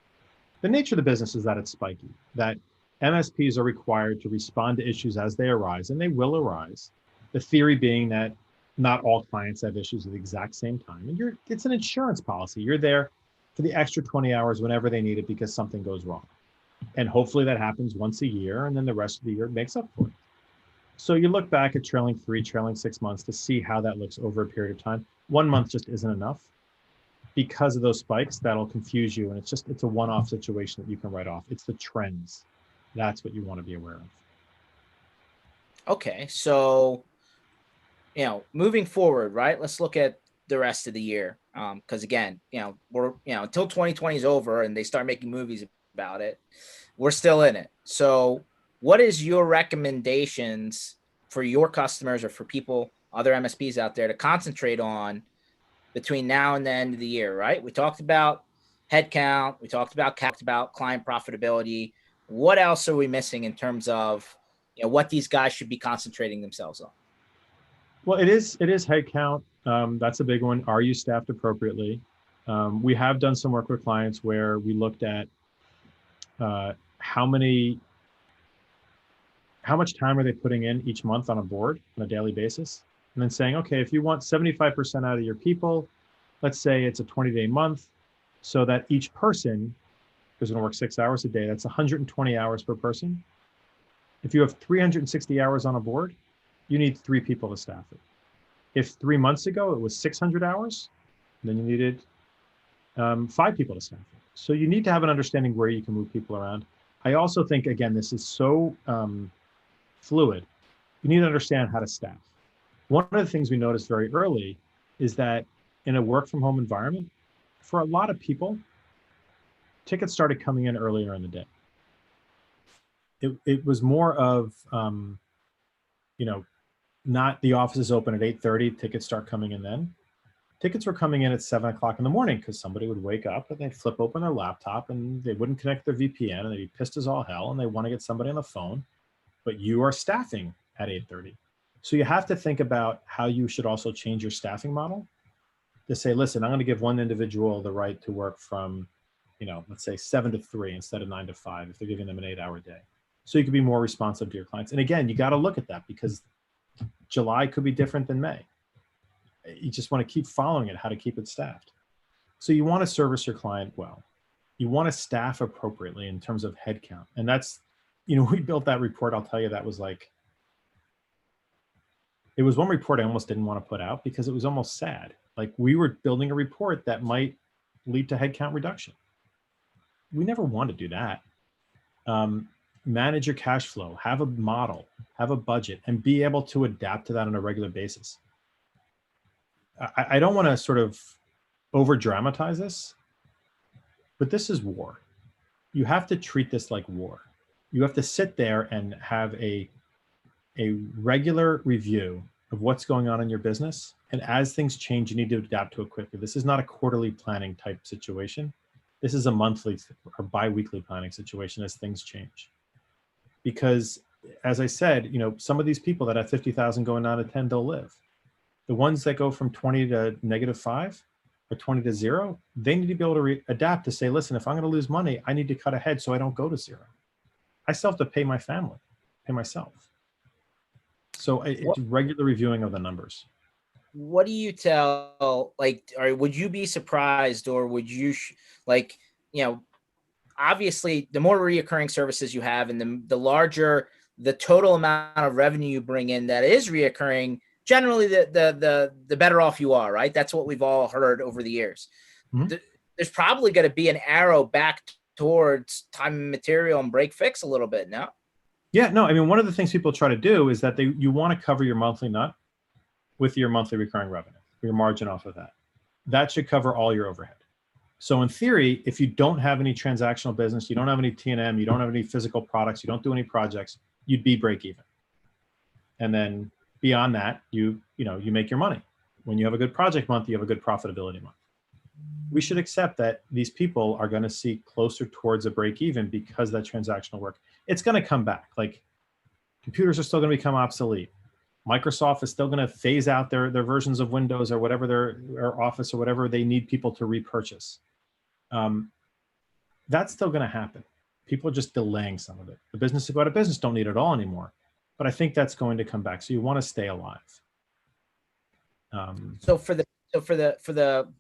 The nature of the business is that it's spiky, that MSPs are required to respond to issues as they arise, and they will arise. The theory being that not all clients have issues at the exact same time. And it's an insurance policy. You're there for the extra 20 hours whenever they need it because something goes wrong. And hopefully that happens once a year, and then the rest of the year makes up for it. So you look back at trailing 3, trailing 6 months to see how that looks over a period of time. 1 month just isn't enough because of those spikes. That'll confuse you, and it's a one-off situation that you can write off. It's the trends. That's what you want to be aware of. Okay, so moving forward, right? Let's look at the rest of the year, because again, we're until 2020 is over and they start making movies about it, we're still in it. So, what is your recommendations for your customers or for people, other MSPs out there, to concentrate on between now and the end of the year? Right? We talked about headcount, we talked about client profitability. What else are we missing in terms of what these guys should be concentrating themselves on? Well, it is headcount. That's a big one. Are you staffed appropriately? We have done some work with clients where we looked at how much time are they putting in each month on a board on a daily basis, and then saying, okay, if you want 75% out of your people, let's say it's a 20-day month, so that each person is going to work 6 hours a day. That's 120 hours per person. If you have 360 hours on a board, you need 3 people to staff it. If 3 months ago it was 600 hours, then you needed 5 people to staff it. So you need to have an understanding where you can move people around. I also think, again, this is so fluid. You need to understand how to staff. One of the things we noticed very early is that in a work from home environment, for a lot of people, tickets started coming in earlier in the day. It was more of, not the office is open at 8:30, tickets start coming in then. Tickets were coming in at 7 o'clock in the morning because somebody would wake up and they'd flip open their laptop and they wouldn't connect their VPN and they'd be pissed as all hell and they want to get somebody on the phone, but you are staffing at 8:30. So you have to think about how you should also change your staffing model to say, listen, I'm going to give one individual the right to work from, let's say 7 to 3 instead of 9 to 5 if they're giving them an 8-hour day. So you can be more responsive to your clients. And again, you got to look at that because July could be different than May. You just want to keep following it, how to keep it staffed. So you want to service your client well. You want to staff appropriately in terms of headcount. And that's, we built that report. I'll tell you, that was it was one report I almost didn't want to put out because it was almost sad. Like we were building a report that might lead to headcount reduction. We never want to do that. Manage your cash flow, have a model, have a budget, and be able to adapt to that on a regular basis. I don't want to sort of over dramatize this, but this is war. You have to treat this like war. You have to sit there and have a regular review of what's going on in your business. And as things change, you need to adapt to it quickly. This is not a quarterly planning type situation. This is a monthly or bi-weekly planning situation as things change. Because as I said, some of these people that have 50,000 going down to 10, they'll live. The ones that go from 20 to -5 or 20 to 0, they need to be able to adapt to say, listen, if I'm going to lose money, I need to cut ahead so I don't go to 0. I still have to pay my family, pay myself. So it's regular reviewing of the numbers. What do you tell, or would you be surprised, or would you obviously the more reoccurring services you have and the larger the total amount of revenue you bring in that is reoccurring, generally the better off you are, right? That's what we've all heard over the years. Mm-hmm. There's probably going to be an arrow back towards time and material and break fix a little bit, no? Yeah, no, I mean, one of the things people try to do is that you want to cover your monthly nut with your monthly recurring revenue, your margin off of that. That should cover all your overhead. So in theory, if you don't have any transactional business, you don't have any T&M, you don't have any physical products, you don't do any projects, you'd be break even. And then beyond that, you make your money. When you have a good project month, you have a good profitability month. We should accept that these people are going to see closer towards a break even because that transactional work, it's going to come back. Like computers are still going to become obsolete. Microsoft is still going to phase out their versions of Windows or whatever or Office or whatever they need people to repurchase. That's still going to happen. People are just delaying some of it. The businesses who go out of business don't need it all anymore, but I think that's going to come back. So you want to stay alive. So for the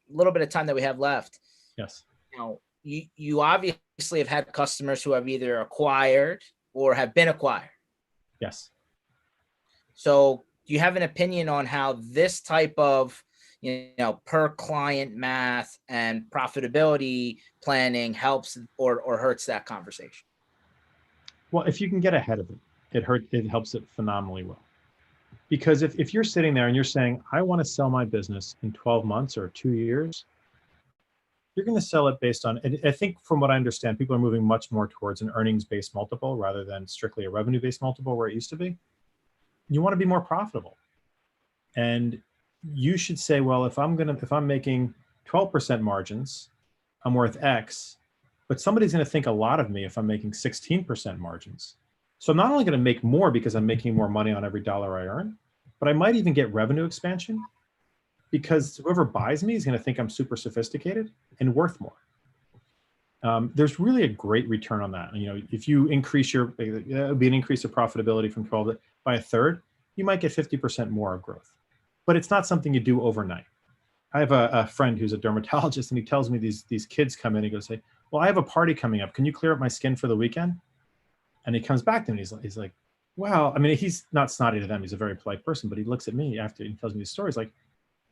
little bit of time that we have left, yes, you obviously have had customers who have either acquired or have been acquired. Yes. So do you have an opinion on how this type of, per client math and profitability planning helps or hurts that conversation? Well, if you can get ahead of it, it helps it phenomenally well. Because if you're sitting there and you're saying, I want to sell my business in 12 months or 2 years, you're going to sell it based on, and I think from what I understand, people are moving much more towards an earnings-based multiple rather than strictly a revenue-based multiple where it used to be. You want to be more profitable. And you should say, well, if I'm making 12% margins, I'm worth X, but somebody's going to think a lot of me if I'm making 16% margins. So I'm not only going to make more because I'm making more money on every dollar I earn, but I might even get revenue expansion because whoever buys me is going to think I'm super sophisticated and worth more. There's really a great return on that. If you increase it would be an increase of profitability from 12 by a third, you might get 50% more of growth. But it's not something you do overnight. I have a friend who's a dermatologist, and he tells me these kids come in and go say, well, I have a party coming up. Can you clear up my skin for the weekend? And he comes back to me and he's like, wow. I mean, he's not snotty to them. He's a very polite person, but he looks at me after he tells me these stories like,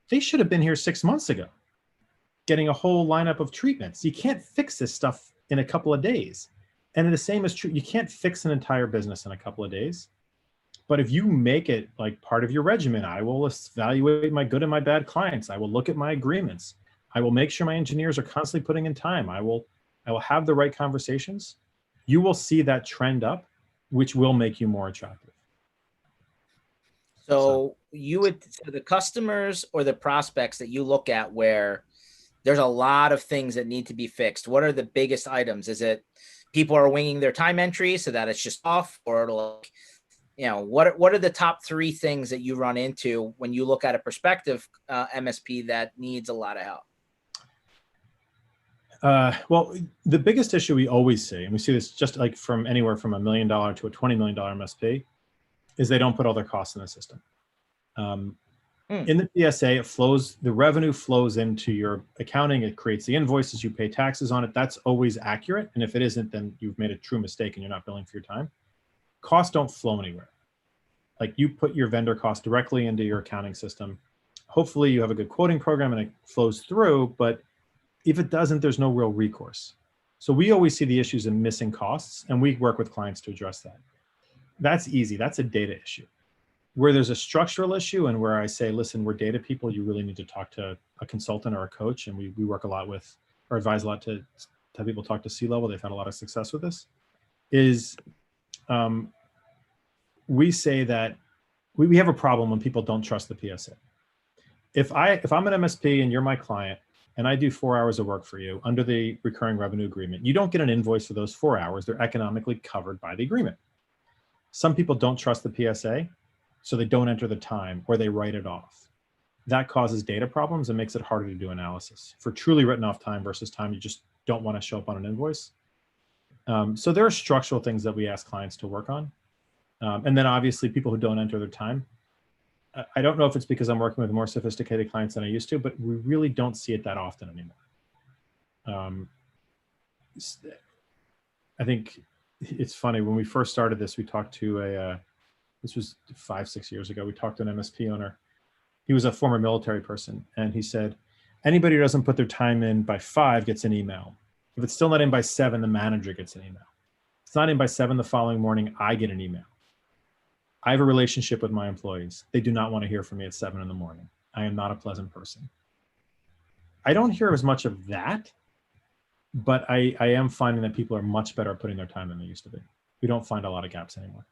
they should have been here 6 months ago, getting a whole lineup of treatments. You can't fix this stuff in a couple of days. And the same is true. You can't fix an entire business in a couple of days. But if you make it like part of your regimen, I will evaluate my good and my bad clients. I will look at my agreements. I will make sure my engineers are constantly putting in time. I will have the right conversations. You will see that trend up, which will make you more attractive. So the customers or the prospects that you look at where there's a lot of things that need to be fixed, what are the biggest items? Is it people are winging their time entry so that it's just off, or like, what are the top 3 things that you run into when you look at a prospective MSP that needs a lot of help? Well, the biggest issue we always see, and we see this just like from anywhere from $1 million to a $20 million MSP, is they don't put all their costs in the system. In the PSA, the revenue flows into your accounting. It creates the invoices, you pay taxes on it. That's always accurate. And if it isn't, then you've made a true mistake and you're not billing for your time. Costs don't flow anywhere. Like you put your vendor cost directly into your accounting system. Hopefully you have a good quoting program and it flows through, but if it doesn't, there's no real recourse. So we always see the issues in missing costs, and we work with clients to address that. That's easy. That's a data issue. Where there's a structural issue and where I say, listen, we're data people, you really need to talk to a consultant or a coach. And we work a lot with, or advise a lot to have people talk to C-level. They've had a lot of success with this, is we say that we have a problem when people don't trust the PSA. If I'm an MSP and you're my client and I do 4 hours of work for you under the recurring revenue agreement, you don't get an invoice for those 4 hours. They're economically covered by the agreement. Some people don't trust the PSA, so they don't enter the time or they write it off. That causes data problems and makes it harder to do analysis. For truly written off time versus time you just don't want to show up on an invoice. So there are structural things that we ask clients to work on. And then obviously people who don't enter their time. I don't know if it's because I'm working with more sophisticated clients than I used to, but we really don't see it that often anymore. I think it's funny, when we first started this, we talked to this was 5-6 years ago, we talked to an MSP owner. He was a former military person, and he said, anybody who doesn't put their time in by 5 gets an email. If it's still not in by 7, the manager gets an email. If it's not in by 7 the following morning, I get an email. I have a relationship with my employees. They do not want to hear from me at 7 in the morning. I am not a pleasant person. I don't hear as much of that, but I am finding that people are much better at putting their time than they used to be. We don't find a lot of gaps anymore.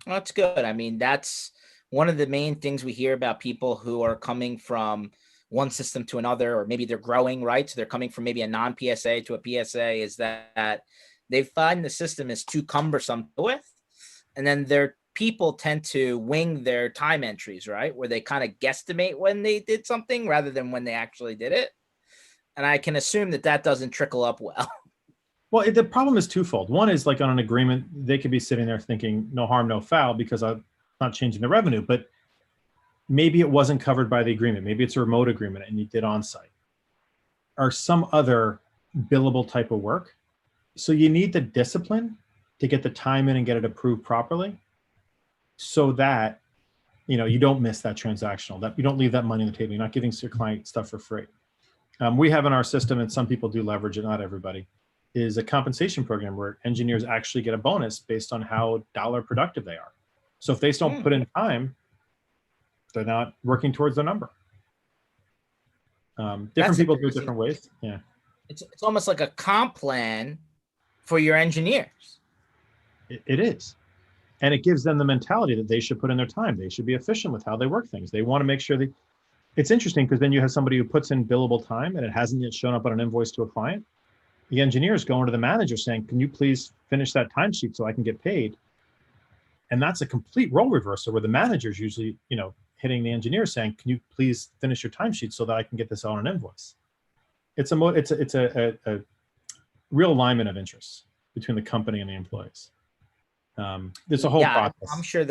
Well, that's good. I mean, that's one of the main things we hear about people who are coming from one system to another, or maybe they're growing, right? So they're coming from maybe a non-PSA to a PSA, is that they find the system is too cumbersome to deal with. And then their people tend to wing their time entries, right? Where they kind of guesstimate when they did something rather than when they actually did it. And I can assume that doesn't trickle up well. Well, the problem is twofold. One is like on an agreement, they could be sitting there thinking no harm, no foul because I'm not changing the revenue, but maybe it wasn't covered by the agreement. Maybe it's a remote agreement and you did on-site or some other billable type of work. So you need the discipline to get the time in and get it approved properly, so that you don't miss that transactional, that you don't leave that money on the table. You're not giving your client stuff for free. We have in our system, and some people do leverage it, not everybody, is a compensation program where engineers actually get a bonus based on how dollar productive they are. So if they don't put in time, they're not working towards their number. Different people do it different ways. Yeah. It's almost like a comp plan for your engineers. It is. And it gives them the mentality that they should put in their time. They should be efficient with how they work things. They want to make sure it's interesting, because then you have somebody who puts in billable time and it hasn't yet shown up on an invoice to a client. The engineers going to the manager saying, can you please finish that timesheet so I can get paid? And that's a complete role reversal, where the manager's usually, hitting the engineer saying, can you please finish your timesheet so that I can get this on an invoice? It's a real alignment of interests between the company and the employees. There's a whole process. I'm sure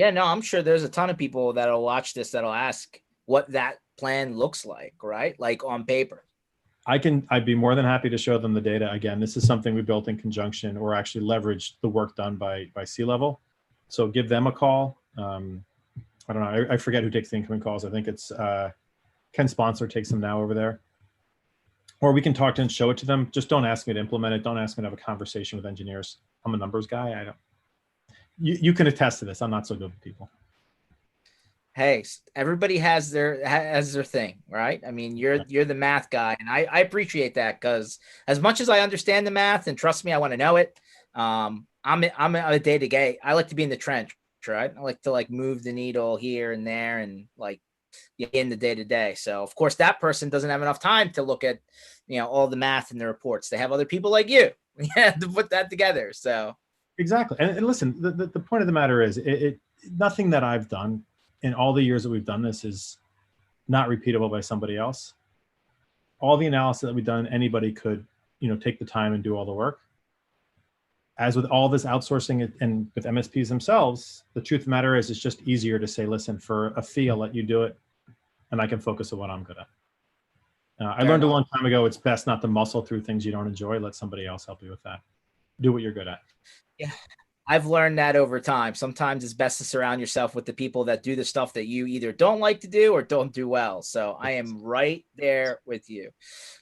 I'm sure there's a ton of people that'll watch this that'll ask what that plan looks like, right? Like on paper. I'd be more than happy to show them the data. Again, this is something we built in conjunction, or actually leveraged the work done by C-Level. So give them a call. I don't know. I forget who takes the incoming calls. I think it's Ken Sponsor takes them now over there. Or we can talk to and show it to them. Just don't ask me to implement it. Don't ask me to have a conversation with engineers. I'm a numbers guy. You can attest to this. I'm not so good with people. Hey, everybody has their thing, right? I mean, you're the math guy, and I appreciate that, because as much as I understand the math, and trust me, I want to know it. I'm a day-to-day. I like to be in the trench, right? I like to move the needle here and there, and in the day-to-day. So of course that person doesn't have enough time to look at all the math in the reports. They have other people like you to put that together. So exactly. And listen, the point of the matter is, nothing that I've done in all the years that we've done this is not repeatable by somebody else. All the analysis that we've done, anybody could take the time and do all the work. As with all this outsourcing and with MSPs themselves, the truth of the matter is, it's just easier to say, listen, for a fee, I'll let you do it, and I can focus on what I'm good at. I learned a long time ago, it's best not to muscle through things you don't enjoy. Let somebody else help you with that. Do what you're good at. Yeah, I've learned that over time. Sometimes it's best to surround yourself with the people that do the stuff that you either don't like to do or don't do well. So I am right there with you.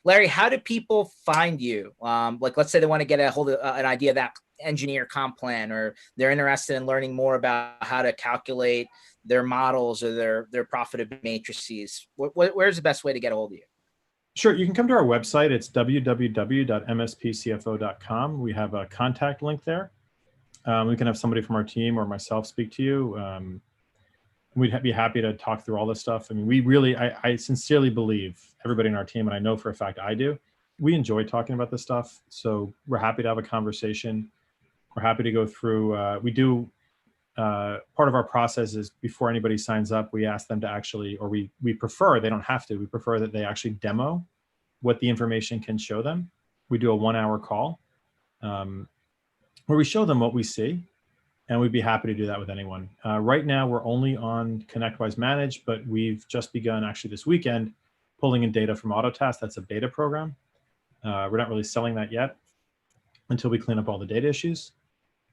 Larry, how do people find you? Let's say they want to get a hold of an idea of that engineer comp plan, or they're interested in learning more about how to calculate their models or their profitability matrices. Where's the best way to get a hold of you? Sure. You can come to our website. It's www.mspcfo.com. We have a contact link there. We can have somebody from our team or myself speak to you. We'd be happy to talk through all this stuff. I mean, I sincerely believe, everybody in our team, and I know for a fact I do, we enjoy talking about this stuff. So we're happy to have a conversation. We're happy to go through. We do, part of our process is, before anybody signs up, we ask them to actually, or we prefer, they don't have to, we prefer that they actually demo what the information can show them. We do a 1-hour call where we show them what we see, and we'd be happy to do that with anyone. Right now, we're only on ConnectWise Manage, but we've just begun, actually this weekend, pulling in data from Autotask. That's a beta program. We're not really selling that yet until we clean up all the data issues.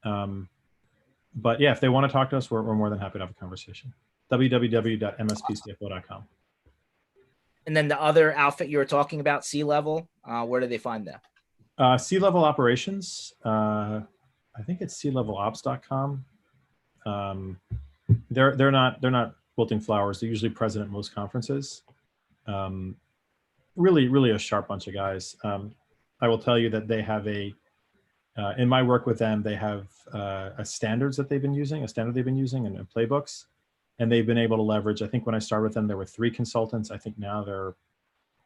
But yeah, if they want to talk to us, we're more than happy to have a conversation. www.mspcfo.com. And then the other outfit you were talking about, C-Level, where do they find that? C-Level Operations. I think it's clevelops.com. They're not wilting flowers. They're usually present at most conferences. Really a sharp bunch of guys. I will tell you that they have in my work with them, they have a standard they've been using and playbooks, and they've been able to leverage. I think when I started with them, there were 3 consultants. I think now they're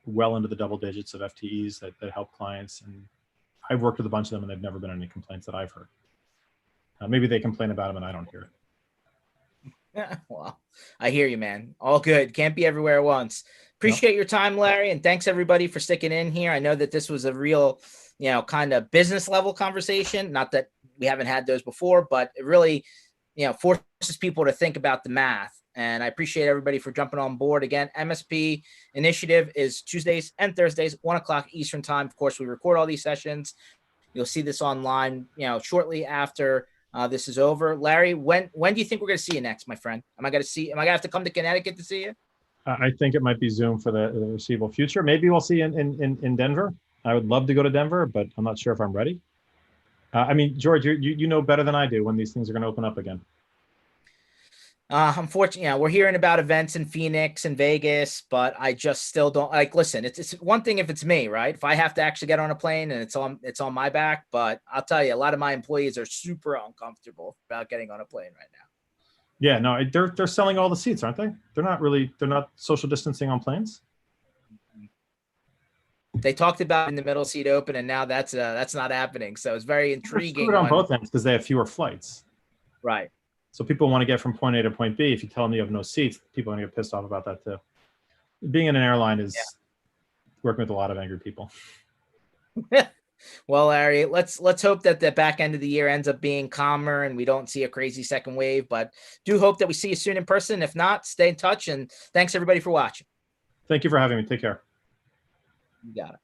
well into the double digits of FTEs that help clients. And I've worked with a bunch of them, and they've never been any complaints that I've heard. Maybe they complain about them and I don't hear it. Yeah, well, I hear you, man. All good. Can't be everywhere at once. Appreciate your time, Larry. And thanks everybody for sticking in here. I know that this was a real, kind of business level conversation. Not that we haven't had those before, but it really, forces people to think about the math And I appreciate everybody for jumping on board. Again, MSP initiative is Tuesdays and Thursdays, 1:00 Eastern time. Of course, we record all these sessions. You'll see this online, shortly after this is over. Larry, when do you think we're going to see you next, my friend? Am I going to have to come to Connecticut to see you? I think it might be Zoom for the foreseeable future. Maybe we'll see you in Denver. I would love to go to Denver, but I'm not sure if I'm ready. I mean, George, you know better than I do when these things are going to open up again. Unfortunately, we're hearing about events in Phoenix and Vegas, but I just still don't listen. It's one thing if it's me, right? If I have to actually get on a plane and it's on my back, but I'll tell you, a lot of my employees are super uncomfortable about getting on a plane right now. Yeah, no, they're selling all the seats, aren't they? They're not social distancing on planes. They talked about in the middle seat open, and now that's not happening. So it's very intriguing. They're on both ends because they have fewer flights. Right. So people want to get from point A to point B. If you tell them you have no seats, people are going to get pissed off about that too. Being in an airline is working with a lot of angry people. Well, Larry, let's hope that the back end of the year ends up being calmer and we don't see a crazy second wave, but do hope that we see you soon in person. If not, stay in touch, and thanks everybody for watching. Thank you for having me. Take care. You got it.